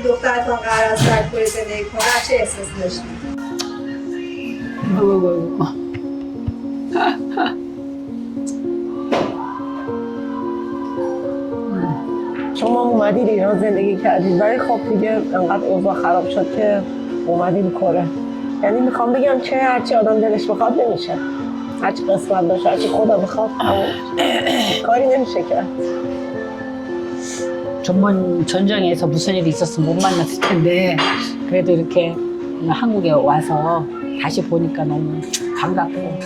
دخترتان قرار است در کره زندگی کنه چه احساسی داشتید؟ شما اومدید ایران زندگی کردید ولی خب دیگه انقدر اوضاع خراب شد که اومدید کره. یعنی میخوام بگم هرچی آدم دلش بخواد نمیشه، هرچی قسمت باشه، هرچی خدا بخواد کاری نمیشه کرد. 전번 전쟁에서 무슨 일이 있었으면 못 만났을 텐데 그래도 이렇게 한국에 와서 다시 보니까 너무 반갑고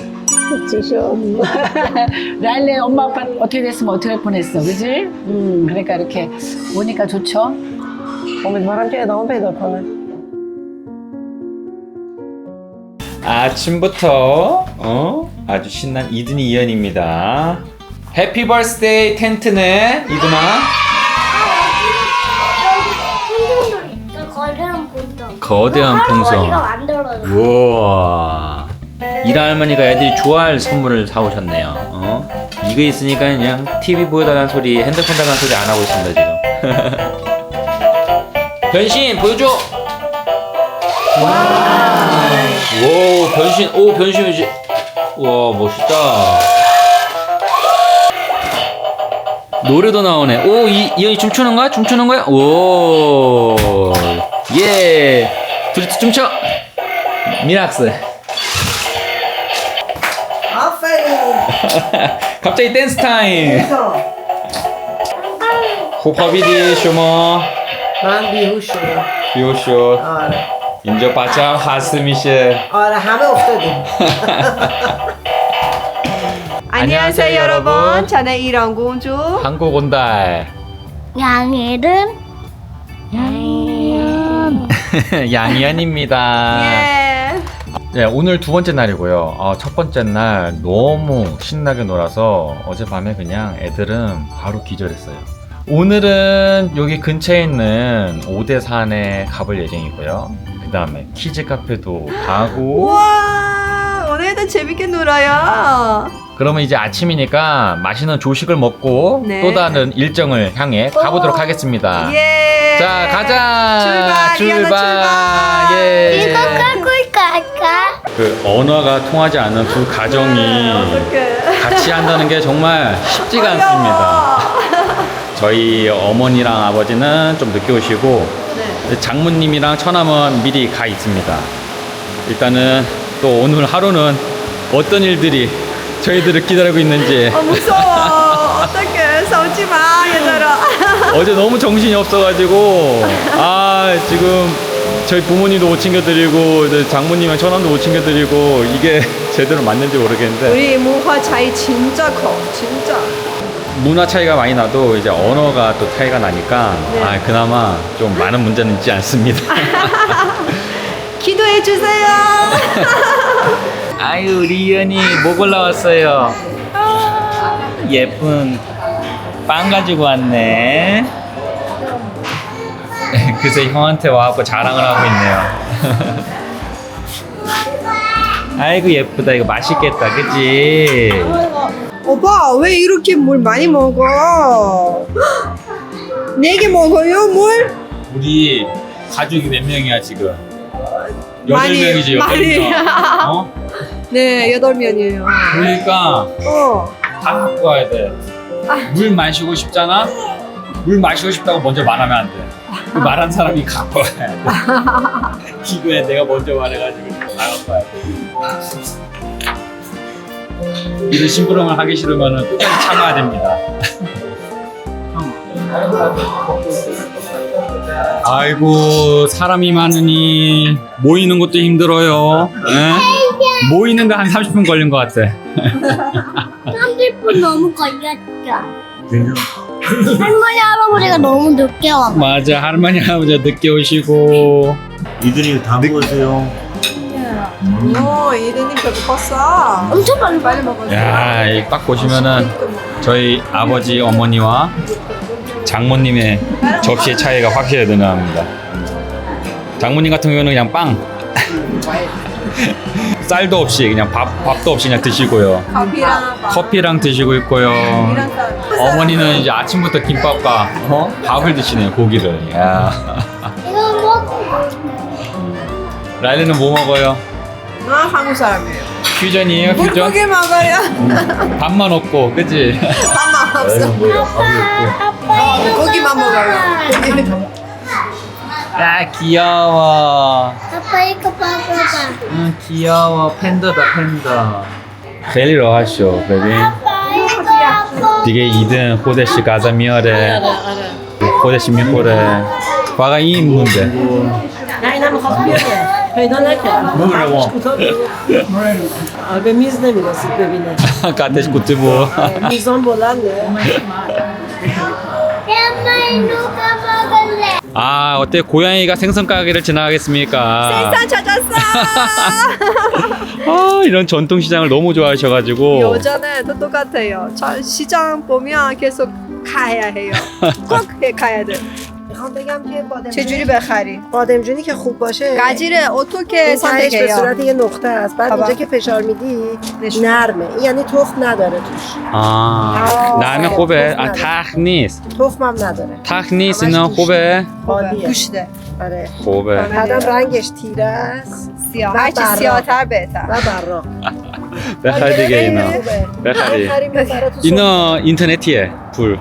지셔. 라일리 엄마 아빠 어떻게 됐으면 어떻게 할 뻔했어, 그지? 그러니까 이렇게 오니까 좋죠. امیدوارم که ادامه پیدا کنه. 아침부터 아주 신난 이든이 이연입니다. 해피 버스데이 텐트네 이든아. 거대한 풍선. 거대한 풍선. 할아버지가 만들어줘. 우와. 이라 할머니가 애들이 좋아할 선물을 사오셨네요. 이거 있으니까 그냥 TV 보여달라는 소리, 핸드폰 달라는 소리 안 하고 있습니다 지금. 변신 보여줘. 오 변신, 오 변신. 와 멋있다. 노래도 나오네. 오 이현이 춤추는 거야? 춤추는 거야? 오 예. 둘이 춤춰. 미락스. 갑자기 댄스 타임. 호파비디 쇼머. من بیهوش شدم. بیهوش شد. آره. اینجا بچه هم خسته میشه. آره همه افتادیم. 안녕하세요 여러분. 저는 이런 공주. 한국 온달. 양이름 양이안입니다. 예. 네, 오늘 두 번째 날이고요. 첫 번째 날 너무 신나게 놀아서 어젯밤에 그냥 애들은 바로 기절했어요. 오늘은 여기 근처에 있는 오대산에 가볼 예정이고요. 그 다음에 키즈 카페도 가고. 우와 오늘도 재밌게 놀아요. 그러면 이제 아침이니까 맛있는 조식을 먹고 네. 또 다른 일정을 향해 가보도록 하겠습니다. 예. 자 가자. 출발. 예. 이거 갖고 갈까? 그 언어가 통하지 않는 두 가정이 어떡해. 같이 한다는 게 정말 쉽지가 않습니다. 저희 어머니랑 아버지는 좀 늦게 오시고 네. 장모님이랑 처남은 미리 가 있습니다. 일단은 또 오늘 하루는 어떤 일들이 저희들을 기다리고 있는지. 무서워. 어떡해. 싸우지 마 얘들아. 어제 너무 정신이 없어가지고 지금 저희 부모님도 못 챙겨드리고 장모님이랑 처남도 못 챙겨드리고 이게 제대로 맞는지 모르겠는데 우리 문화 차이 진짜 커. 진짜. 문화 차이가 많이 나도 이제 언어가 또 차이가 나니까 네. 그나마 좀 많은 문제는 있지 않습니다. 기도해 주세요. 아유 우리 이연이 뭐 골라왔어요? 예쁜 빵 가지고 왔네. 그새 형한테 와갖고 자랑을 하고 있네요. 아이고 예쁘다. 이거 맛있겠다 그치? 오빠 왜 이렇게 물 많이 먹어? 4개 먹어요 물? 우리 가족이 몇 명이야 지금? 많이, 8명이지 많이. 8명. 네 8명이에요. 그러니까 다 갖고 와야 돼. 물 마시고 싶잖아? 물 마시고 싶다고 먼저 말하면 안 돼. 그 말한 사람이 갖고 와야 돼. 이거에 내가 먼저 말해가지고 다 갖고 와야 돼. 이런 심부름을 하기 싫으면 끝까지 참아야 됩니다. 아이고 사람이 많으니 모이는 것도 힘들어요. 에? 모이는데 한 30분 걸린 것 같아. 30분 너무 걸렸죠. 할머니 할아버지가 너무 늦게 와. 맞아 할머니 할아버지가 늦게 오시고. 이들이 다 먹으세요. 오 이든이 배고팠어. 엄청 빨리 빨리 먹었어. 야, 이 딱 보시면은 저희 아버지 어머니와 장모님의 접시의 차이가 확실히 드러납니다. 장모님 같은 경우는 그냥 빵 쌀도 없이 그냥 밥도 없이 그냥 드시고요. 커피랑 드시고 있고요. 어머니는 이제 아침부터 김밥과 밥을 드시네요. 고기를. 야. 이거 라일리는 뭐 먹어요? 나 한국 사람이에요. 퓨전이에요, 퓨전? 물고기 먹어요. 밥만 없고, 그치? 밥만 없어. 고기만 먹어요. 아, 귀여워. 아빠 이거 봐봐. 응, 귀여워. 팬더다, 팬더. خیلی راحت شو ببین 아빠 이거 아빠. دیگه ایدن خودش غذا میاره خودش میخوره فقط این مونده نه اینم میخواست بیاره پیدا نکرد به میز نمیرسید ببینه قدش قوطی بود میزان بلنده 엄마 이거 먹을래. 아 어때 고양이가 생선 가게를 지나가겠습니까 생선 찾았어. 아 이런 전통시장을 너무 좋아하셔가지고 여자는 또 똑같아요. 시장 보면 계속 가야 해요. 꼭 가야 돼. میخوام بگم که بادمجون چجوری بخری؟ بادمجونی که خوب باشه قجیره اتو که این تهش به 선택해요. صورت یه نقطه است بعد خب. اینجا که فشار میدی نشون. نرمه این یعنی تخم نداره توش 아 나는 خوبه 아 탁 نیست تخمم نداره 탁 نیست اینا خوبه خالیه گوشته آره خوبه بعدم رنگش تیره است سیاه و هرچی براق. سیاه‌تر بهتر. و براق بخر دیگه اینا خوبه. بخری بخریم بذاره تو اینا اینترنتیه پول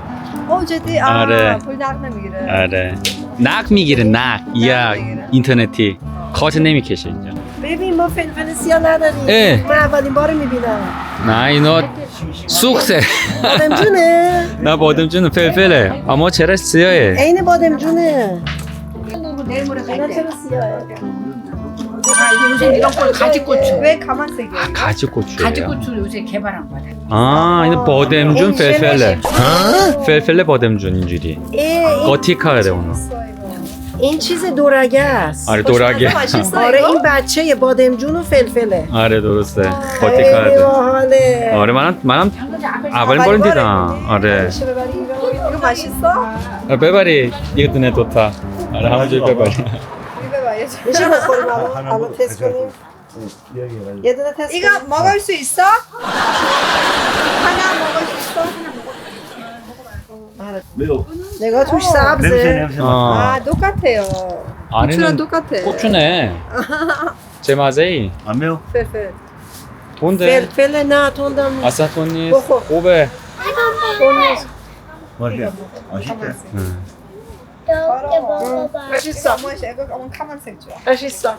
او جدی آره. پول نقد نمیگیره. آره نق میگیره نق یا میگیره. اینترنتی کارت نمیکشه اینجا ببین ما فلفل سیاه نداریم اه. من اولین بار میبینم نه اینا سوخته بادمجونه نه بادمجون فلفله اما چرا سیاهه عین بادمجونه اینا چرا سیاهه 요새 이런 걸 가지고추. 왜 가만색이에요? 가지고추예요 가지고추 요새 개발한 거야. 아 이거 버뎀준 펠펠레 펠펠레 버뎀준 인줄이 거티카야 돼 오늘 این چیز دورگه است آره دوراگه 맛있어 آره 이거? این بچه بادمجون و فلفله آره درسته خیلی 거티카야 돼 باحاله آره منم اولین بار دیدم آره 이거 맛있어? ببری یه دونه دوتا آره همونجوری ببری 이거 봐야지. میشه بخوریم الان تست کنیم یه دونه تست 이거 کنیم 먹을 수 있어? 하나 먹을 수 있어? 매우 نگاه توش 냄새 سبزه 냄새 어 아 똑같아요. 고추랑 안에는 똑같아. 고추네 제 맛이 안 매워? felfel. 돈데 فلفل نه تندم نیست 아싸 돈이 بخور. خوبه 맛이야 맛있대 이렇게 먹어봐. 맛있어 어머 이거 어머 카만색 좋아. 맛있어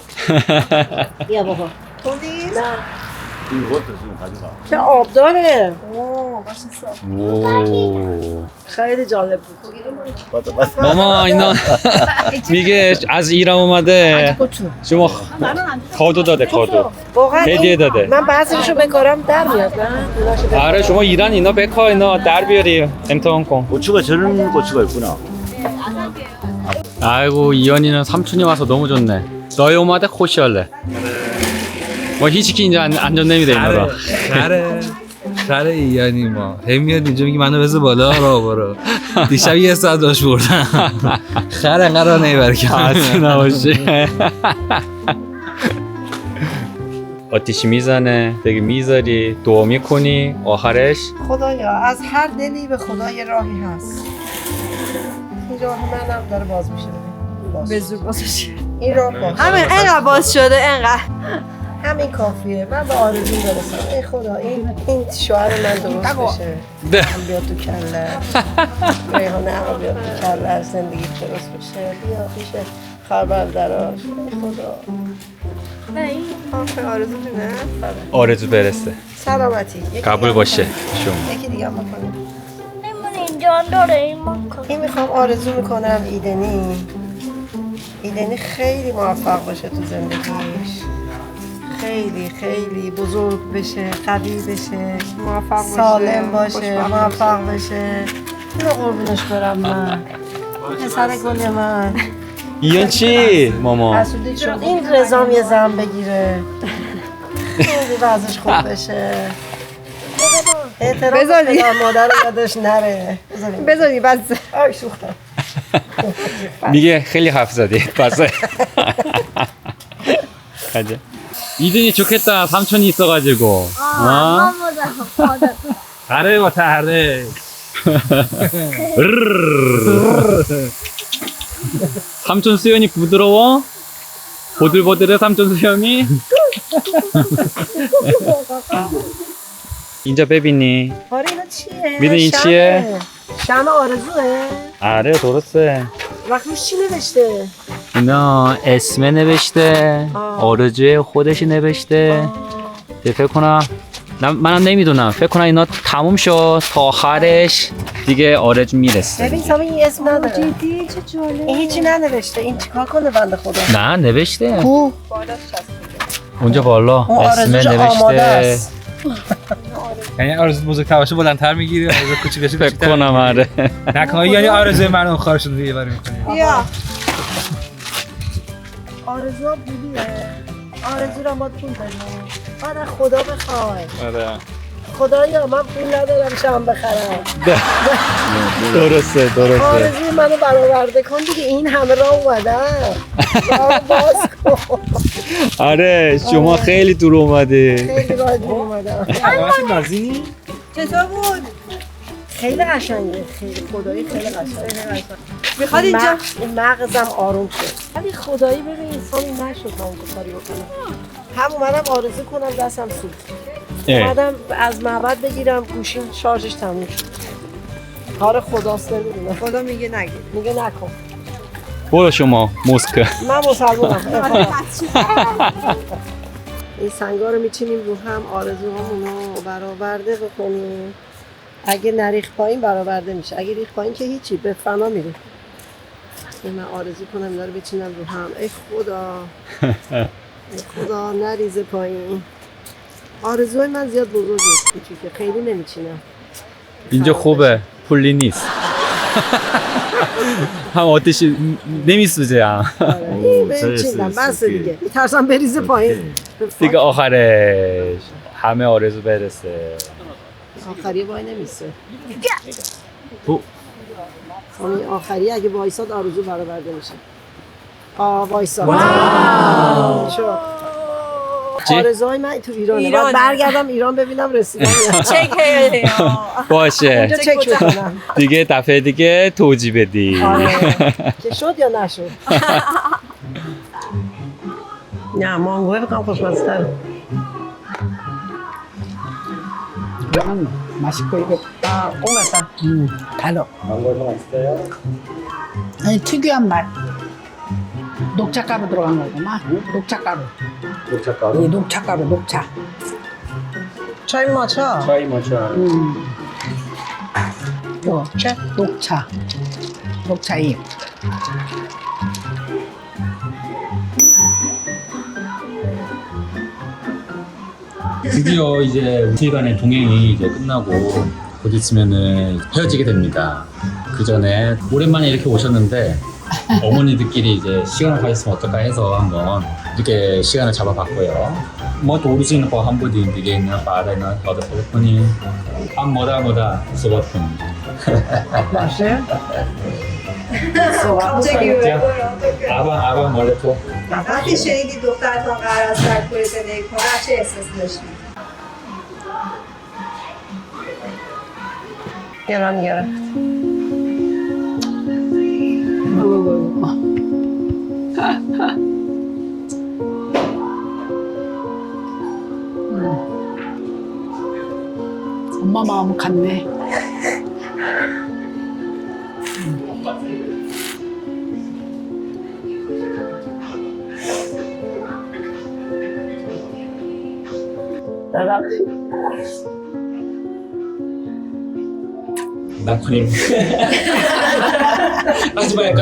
بیا بابا 돈이 نه 이거 어때 지금 가져가 چه آب داره 오 맛있어. 오 خیلی جالب بود 맞다 맞다 마마 이나 이게 از ایران اومده 고추. شما کادو داده کادو واقعا این- هدیه داده من بعضیشو بکارم در میاد نه اوناشو بکارم. آره شما ایران اینا بکا اینا در بیاری امتحان کن 고추가 저런 고추가 있구나 아이고 이현이는 삼촌이 와서 너무 좋네 너희 오마데 코시할래 뭐 히치키 이제 안 좋네미다 이나라 خره ایرانی ما هی میاد اینجا میگه منو بذار بالا را برو دیشب یه ساعت داشت بردم خره انقدر نیبر 아스 나오시 어티시 미자네 되게 미자리 도어 미코니 어하레시 خدایا از هر دلی به خدا یه راهی هست این راه منم داره باز میشه ببین. باز. به زور بازش. این راه باز همین انقدر باز شده انقدر. همین کافیه من به آرزوم برسم ای خدا این شوهر من درست بشه 네 هم بیاد تو کله ریحانه هم بیاد تو کله زندگی درست بشه بیا پیش خربردراش ای خدا آخه آرزو دونه. 어레주 베레스 سلامتی یکی 가불 دیگه 버시 숑 یکی دیگه هم بکنیم 할머니 اینجا داره این مکن. این میخوام آرزو میکنم ایدنی خیلی موفق باشه تو زندگیش خیلی خیلی بزرگ بشه قوی بشه موفق باشه. سالم باشه خوشبخت موفق بشه اینو قربونش برم من پسر گل من 이현 씨 뭐뭐 حسودی شد این رزام یه زن بگیره خیلی وضعش خوب بشه احترام بذاری. پدر مادر یادش نره بذاریم بذاری بس. آی سوختم 미게 헬리 합사디 봤어 가자 이든이 좋겠다 삼촌이 있어가지고 어? 엄마보다 더 خره با تره 삼촌 수연이 부드러워? 보들보들해 삼촌 수영이. اینجا ببینی. آره اینا چیه؟ می‌دونی این چیه؟ شمع آرزوه؟ آره درسته. وقت روش چی نوشته؟ اینا اسم نوشته، آرزوی خودش نوشته. فکر کنم منم نمیدونم، فکر کنم اینا تموم شد تا آخرش دیگه آرزو میرسه. ببین سامی این اسم نداره. جدی چه جالب. این هیچی ننوشته. این چیکار کنه بنده خدا؟ نه نوشته. کو؟ اونجا بالا اون اسم آرزوش آماده نوشته. است. یعنی آرزو بزرگتر باشه بلندتر میگیری، آرزو کوچیکش فکر کنم آره. نکنه یعنی آرزوی مردم خارشون رو یه باری میکنی. بیا آرزو بودیه. آرزو رو ما پول بدیم. بعد خدا بخوای. آره. خدایا من پول ندارم شام بخرم. درسته درسته. آرزوی منو برآورده کن دیگه، این همه راه اومدن. راه باز کن. آره شما خیلی دور اومده. خیلی راه دور اومدن. همشون نازینی؟ چطور بود؟ خیلی قشنگه. خیلی خدایی خیلی قشنگه. میخواد اینجا این مغزم آروم شد. ولی خدایی ببین سامی نشد من اون کاری بکنم. هم اومدم آرزو کنم دستم سوخت. اومدم از معبد بگیرم گوشیم شارژش تموم شد. کار خداست نمیدونم. خدا میگه نگیر. میگه نکن. برو شما موسک. من مسلمانم. این سنگا رو میچینیم رو هم آرزوهامونو برآورده بکنیم. اگه نریخ پایین برآورده میشه، اگه ریخ پایین که هیچی به فنا میره. من آرزو کنم اینا رو بچینم رو هم. ای خدا ای خدا نریزه پایین. آرزوهای من زیاد بزرگ نیست، کوچیکه، خیلی نمیچینم. اینجا خوبه پولی نیست. هم آتش نمیسوزه هم. این بچینم بس دیگه میترسم بریزه پایین. دیگه آخرش همه آرزو برسه. آخریه وای نمیسه. تو همین آخری اگه وایساد آرزو برآورده میشه. وایساد. شد. آرزوهای من تو ایرانه. بعد برگردم ایران ببینم رسیدم. چک باشه اونجا چک بکنم. دیگه دفعه دیگه توجیه بدی. آره. که شد یا نشد. نه مانگوه بکنم خوشمزه تره. 맛있고 이거 اون مثلا 달어. 아니 특유한 맛. 녹차가루 들어간 거구만. 녹차가루. 녹차가루? 예, 녹차가루, 녹차. چای ماچا. 차이 마차. 이거 녹차. 녹차잎. 드디어 이제 우리 간의 동행이 이제 끝나고 곧 있으면은 헤어지게 됩니다. 그 전에 오랜만에 이렇게 오셨는데 어머니들끼리 이제 시간을 가졌으면 어떨까 해서 한번 이렇게 시간을 잡아봤고요. 뭐 또 오리지는 뭐 한 부디 이게 있나 바다나 어디 보니 한 뭐다 수고했군. باشه. 갑자기 왜 아방 원래 또 وقتی شنیدی دخترتون قرار است در کره زندگی کنه چه احساسی داشتی؟ گرم گرفت. 엄마 마음 같네. 나프림. 하지 말까?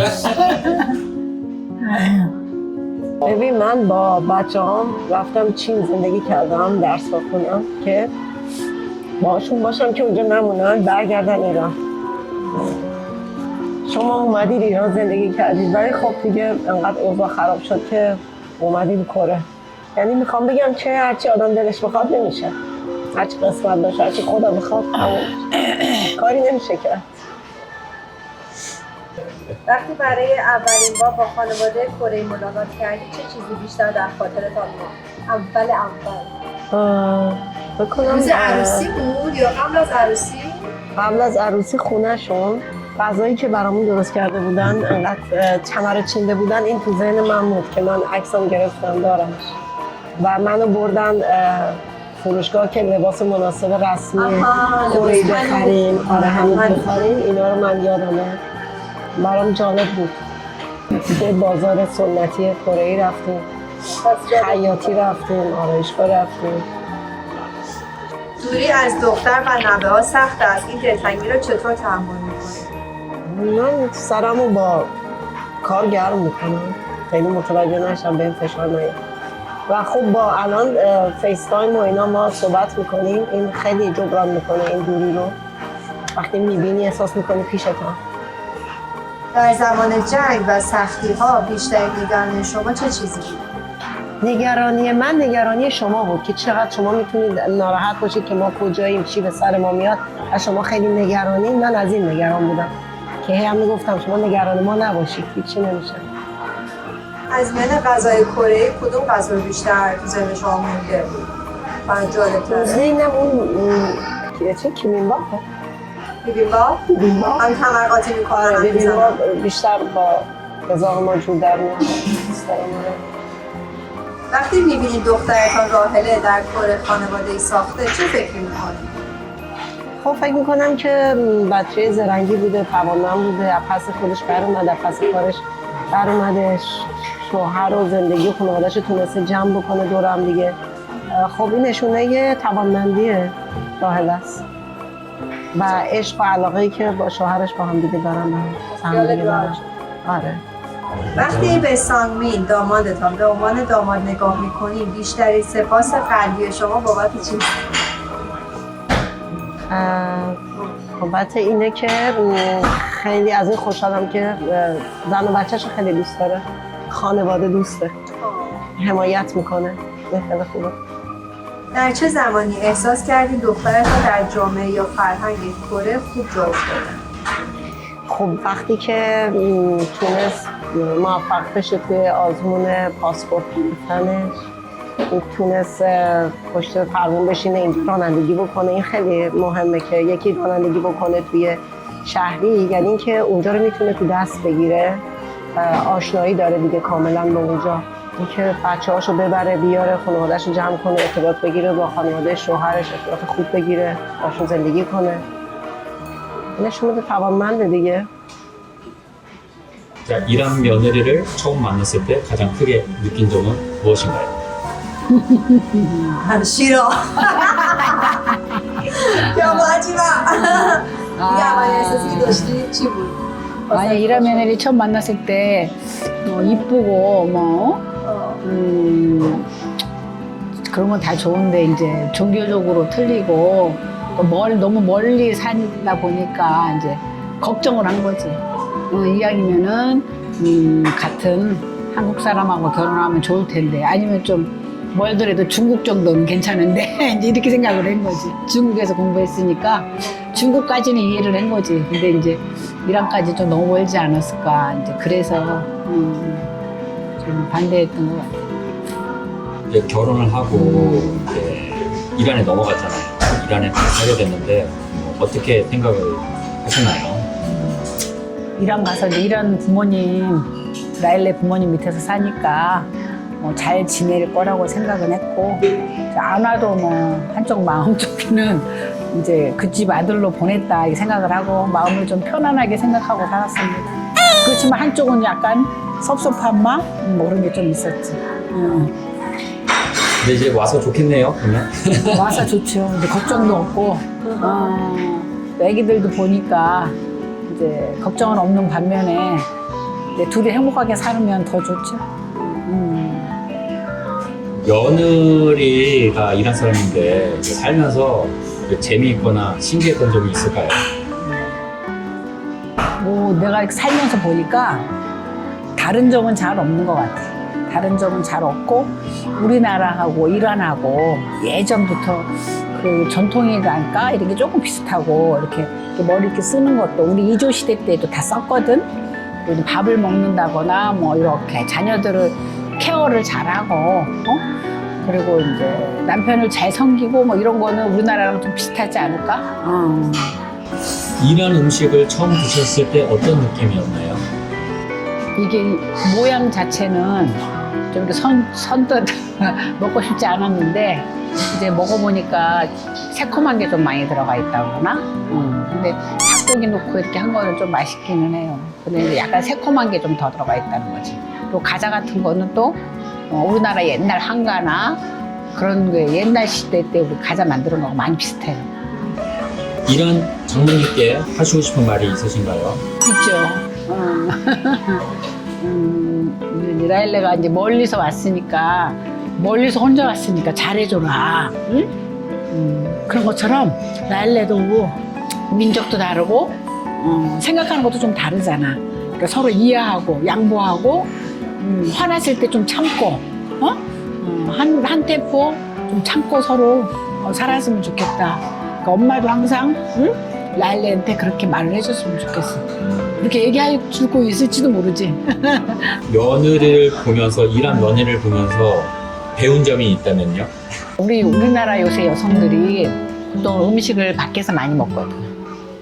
ببین من با بچه هم رفتم چین زندگی کردم درس بخونم که باشون باشم که اونجا نمونن برگردن ایران. شما اومدید ایران زندگی کردید ولی خب دیگه انقدر اوضاع خراب شد که اومدید کره. یعنی میخوام بگم هرچی آدم دلش بخواد نمیشه. هرچی قسمت باشه هرچی خدا بخواد کاری نمیشه کرد. وقتی برای اولین بار با خانواده کره ملاقات کردی چه چیزی بیشتر در خاطرتان ماند؟ اول بکنم روز عروسی بود یا قبل از عروسی؟ قبل از عروسی خونه شون غذایی که برامون درست کرده بودن انقدر چمر چینده بودن، این تو ذهن من بود که من عکسام گرفتم دارمش و منو بردن فروشگاه که لباس مناسب رسمی کره بخریم. آره همین بخریم. اینا رو من یادمه، برام جالب بود. به بازار سنتی کره‌ای رفتیم، خیاطی رفتیم، آرایشگاه رفتیم. دوری از دختر و نوه ها سخت است. این دلتنگی رو چطور تحمل میکنید؟ من سرمو با کار گرم میکنم، خیلی متوجه نشم به این فشار نیاد و خب با الان فیس تایم و اینا ما صحبت میکنیم، این خیلی جبران میکنه این دوری رو. وقتی میبینی احساس میکنی پیشت هم. در زمان جنگ و سختی ها بیشترین نگرانی شما چه چیزی بود؟ نگرانی من نگرانی شما بود که چقدر شما میتونید ناراحت باشید که ما کجاییم، چی به سر ما میاد و شما خیلی نگرانی. من از این نگران بودم که هم میگفتم شما نگران ما نباشید، هیچی نمیشه. از میان غذای کره کدوم غذا بیشتر تو ذهن شما مونده و جالب‌تره؟ ذهنم چی کیمیمباب بیبیمباب؟ بیبیمباب هم تمرقاتی میکنن بیبیمباب بیشتر با رضا ما جور در میاد. وقتی میبینید دخترتان راحله در کره خانواده‌ای ساخته چه فکر میکنید؟ خب فکر میکنم که بچه زرنگی بوده، توانمند بوده، از پس خودش بر اومده، از پس کارش بر اومده، شوهر و زندگی و خانواده‌اش تونسته جمع بکنه دور هم دیگه. خب این نشونه توانمندیه راحله است و عشق و علاقه‌ای که با شوهرش با هم دیگه دارن. آره. وقتی به سانگمین دامادتان به عنوان داماد نگاه میکنید بیشترین سپاس قلبی شما بابت چی؟ بابت اینه که خیلی از این خوشحالم که زن و بچه‌شو خیلی دوست داره، خانواده دوسته، حمایت میکنه. خیلی خوبه. در چه زمانی احساس کردید دخترتان در جامعه یا فرهنگ کره خوب جا افتاده؟ خب وقتی که تونست موفق بشه توی آزمون پاسپورت گرفتنش، تونست پشت فرمون بشینه اینجا رانندگی بکنه، این خیلی مهمه که یکی رانندگی بکنه توی شهری، یعنی اینکه اونجا رو میتونه تو دست بگیره، آشنایی داره دیگه کاملا با اونجا، اینکه بچه‌هاشو ببره بیاره، خانواده‌شو جمع کنه، ارتباط بگیره با خانواده شوهرش، ارتباط خوب بگیره، باشون زندگی کنه. نشون میده توانمنده دیگه. 자, 이란 며느리를 처음 만났을 때 가장 크게 느낀 점은 무엇인가요? 싫어. 여보 하지마. 이게 아마 에서스키 도시지 치부. 아니 이란 며느리 처음 만났을 때 이쁘고 뭐 그런 건 다 좋은데 이제 종교적으로 틀리고 또 너무 멀리 살다 보니까 이제 걱정을 한 거지. 이왕이면은 같은 한국 사람하고 결혼하면 좋을 텐데 아니면 좀 멀더라도 중국 정도는 괜찮은데 이제 이렇게 생각을 한 거지. 중국에서 공부했으니까 중국까지는 이해를 한 거지. 근데 이제 이란까지 좀 너무 멀지 않았을까. 이제 그래서 좀 반대했던 것 같아. 이제 결혼을 하고 이제 이란에 넘어갔잖아요. 이란에 살게 됐는데 어떻게 생각을 하셨나요? 이란 가서 이제 이란 부모님, 라일레 부모님 밑에서 사니까 잘 지낼 거라고 생각은 했고, 안 와도 뭐 한쪽 마음 쪽에는 이제 그 집 아들로 보냈다 이 생각을 하고 마음을 좀 편안하게 생각하고 살았습니다. 그렇지만 한쪽은 약간 섭섭한 마음 뭐 그런 게 좀 있었지. 근데 이제 와서 좋겠네요, 그러면. 와서 좋죠. 이제 걱정도 없고, 애기들도 보니까 이제 걱정은 없는 반면에 이제 둘이 행복하게 살면 더 좋죠. 며느리가 이란 사람인데 이제 살면서 재미있거나 신기했던 점이 있을까요? 뭐 내가 이렇게 살면서 보니까 다른 점은 잘 없는 것 같아. 다른 점은 잘 없고 우리나라하고 이란하고 예전부터 그 전통이랄까 이런 게 조금 비슷하고 이렇게 머리 이렇게 쓰는 것도 우리 이조 시대 때도 다 썼거든. 우리 밥을 먹는다거나 뭐 이렇게 자녀들을 케어를 잘하고 그리고 이제 남편을 잘 섬기고 뭐 이런 거는 우리나라랑 좀 비슷하지 않을까? 이런 음식을 처음 드셨을 때 어떤 느낌이었나요? 이게 모양 자체는 좀 이렇게 선뜻 먹고 싶지 않았는데 이제 먹어보니까 새콤한 게 좀 많이 들어가 있다고 그러나? 근데 닭고기 넣고 이렇게 한 거는 좀 맛있기는 해요. 근데 이제 약간 새콤한 게 좀 더 들어가 있다는 거지. 또 과자 같은 거는 또 우리나라 옛날 한가나 그런 거 옛날 시대 때 우리 과자 만드는 거하고 많이 비슷해요. 이런 장모님께 하시고 싶은 말이 있으신가요? 있죠. 라일레가 이제 멀리서 왔으니까 멀리서 혼자 왔으니까 잘해줘라. 응? 그런 것처럼 라일레도 민족도 다르고 생각하는 것도 좀 다르잖아. 그러니까 서로 이해하고 양보하고 화났을 때 좀 참고 한 템포 좀 참고 서로 살았으면 좋겠다. 그러니까 엄마도 항상 라일레한테 그렇게 말을 해줬으면 좋겠어. 그렇게 얘기해주고 있을지도 모르지. 며느리를 보면서 이란 며느리를 보면서 배운 점이 있다면요? 우리나라 요새 여성들이 보통 음식을 밖에서 많이 먹거든.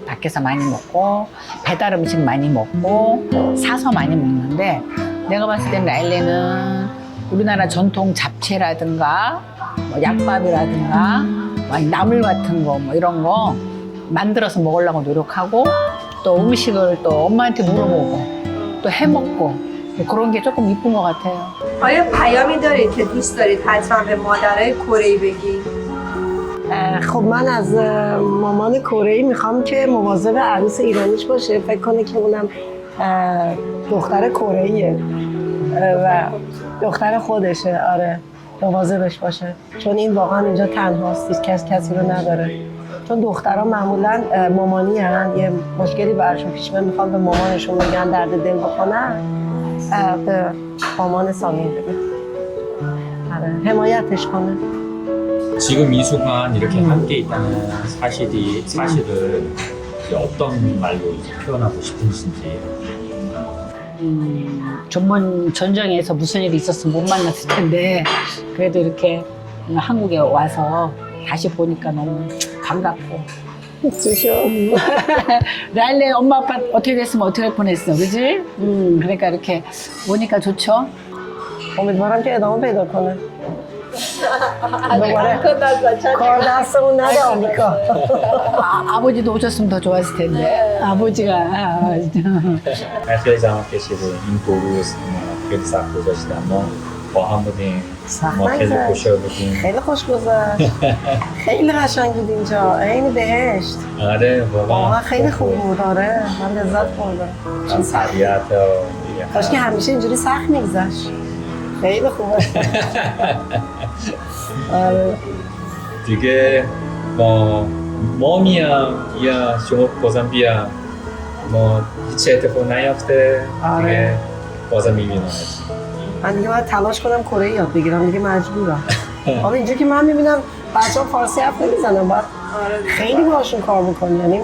밖에서 많이 먹고 배달 음식 많이 먹고 사서 많이 먹는데 내가 봤을 땐 라일레는 우리나라 전통 잡채라든가 뭐 약밥이라든가 나물 같은 거 뭐 이런 거 만들어서 먹으려고 노력하고 또 음식을 또 엄마한테 물어보고 또 해먹고 그런 게 조금 이쁜 것 같아요. آیا پیامی دارید که دوست دارید حتما به مادرای کره‌ای بگید؟ خب من از مامان کره‌ای میخوام که مواظب عروس ایرانیش باشه. فکر کنه که اونم دختر کره‌ایه و دختر خودشه. آره مواظبش باشه چون این واقعا اینجا تنهاست، هیچ کسی رو نداره. چون دخترها معمولا مامانی هن، یه مشکلی براشون پیش میاد میخوان به مامانشون بگن درد دل بکنن، به مامان سامین بگن حمایتش کنه. 지금 이 순간 이렇게 함께 있다는 사실을 이제 어떤 말로 이제 표현하고 싶으신지. 전쟁에서 무슨 일이 있었으면 못 만났을 텐데 그래도 이렇게 한국에 와서 다시 보니까 너무 반갑고. 주셔. 라일레 엄마 아빠 어떻게 됐으면 어떻게 할 뻔했어, 그지? 그러니까 이렇게 오니까 좋죠. امیدوارم که ادامه پیدا کنه. دوباره کار دستمون نده آمریکا. 아버지도 오셨으면 더 좋았을 텐데. 아버지가. خیلی زحمت کشیده این 2 روز خیلی سخت گذاشته اما با هم بودیم ما خیلی خوشحال بودیم. خیلی خوش گذشت. خیلی قشنگ بود اینجا، عین بهشت. آره واقعا واقعا خیلی خوب بود. آره من لذت بردم. طبیعت کاش که همیشه اینجوری سخت میگذشت. خیلی خوبه. آره. دیگه ما میام یا شما بازم بیا ما هیچ اتفاق نیافته دیگه بازم میبینم. من دیگه باید تلاش کنم کره یاد بگیرم دیگه مجبورم. آره اینجا که من میبینم بچه‌ها فارسی حرف نمیزنن، باید خیلی باهاشون کار بکنی. یعنی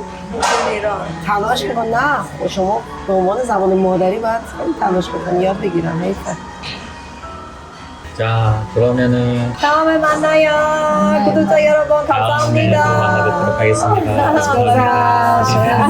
تلاش میکن. نه شما به عنوان زبان مادری باید خیلی تلاش بکنی یاد بگیرم. حیفه. 자 그러면은 다음에 만나요. 구독자 여러분 다음에 또 감사합니다. 만나뵙도록 하겠습니다. 감사합니다.